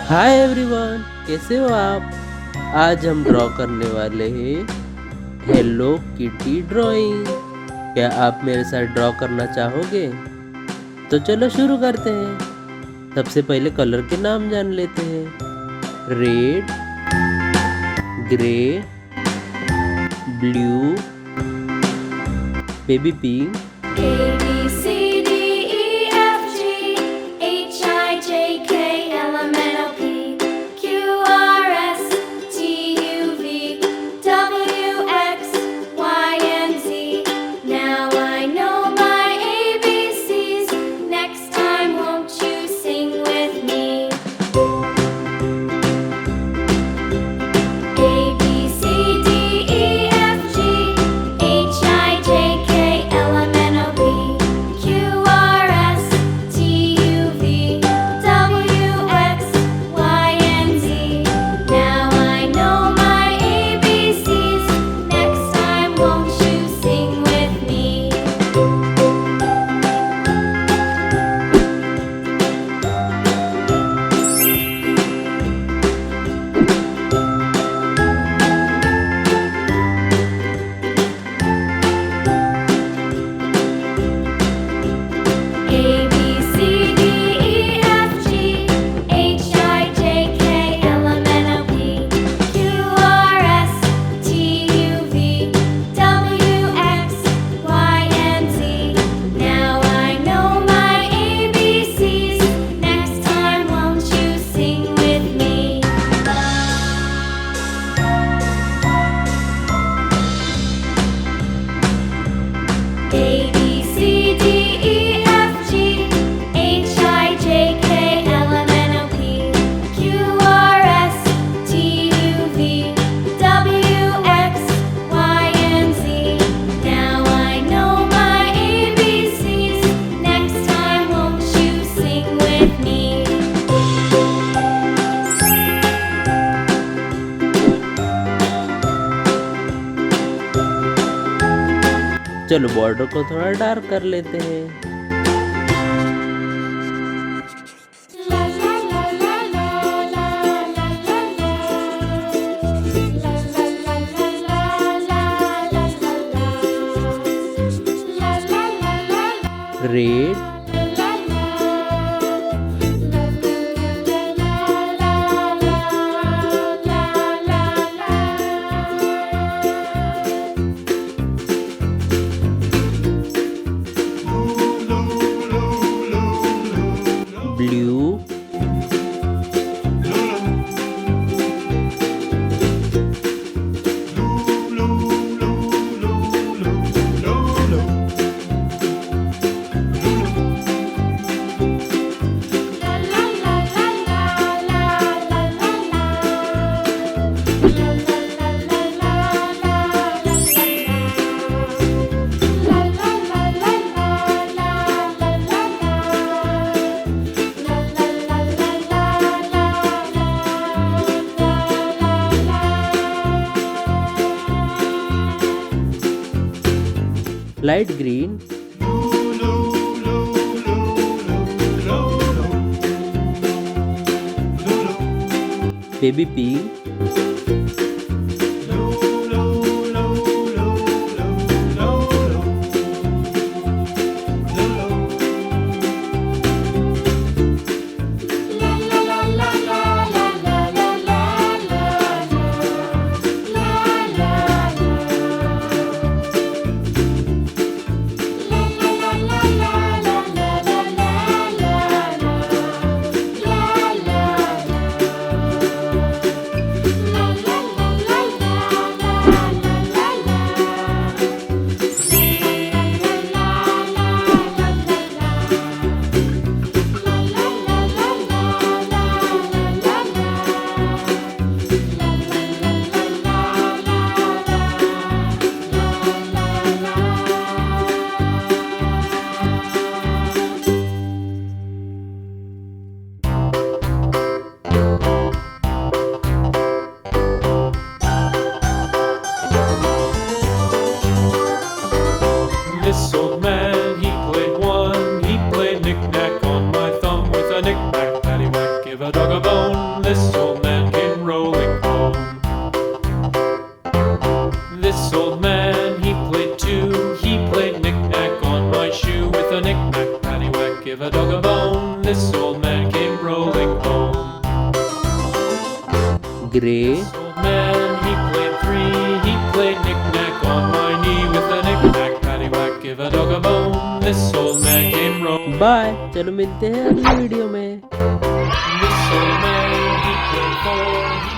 Hi everyone, कैसे हो आप। आज हम ड्रॉ करने वाले हैं हेलो किटी ड्राइंग। क्या आप मेरे साथ ड्रॉ करना चाहोगे? तो चलो शुरू करते हैं। सबसे पहले कलर के नाम जान लेते हैं। Red, grey, blue, baby pink, A B C D E F G H I J K L M N O P Q R S T U V W X Y and Z. Now I know my ABCs. Next time, won't you sing with me? A B C D E F G H I J K L M N O P Q R S T U V W X Y and Z. Now I know my ABCs. Next time, won't you sing with me? A B C D E F G H I J K L M N O P Q R S T U V W X Y and Z. Now I know my ABCs. Next time, won't you sing with me? A B C D E F G H I J K L M N O P Q R S T U V W X Y and Z. Now I know my ABCs. Next time, won't you sing with me? चलो border को थोड़ा dark कर लेते हैं। La la la la la la la la la. La la la la la la la la la. La la la la la red, la la. La la la blue, light green, baby pink, grey, Old man, he played three. He played knick-knack on my knee with a knick-knack, paddywhack, give a dog a bone. This old man came roaming. Bye. चलो मिलते हैं अगली video में। This old man, he played four.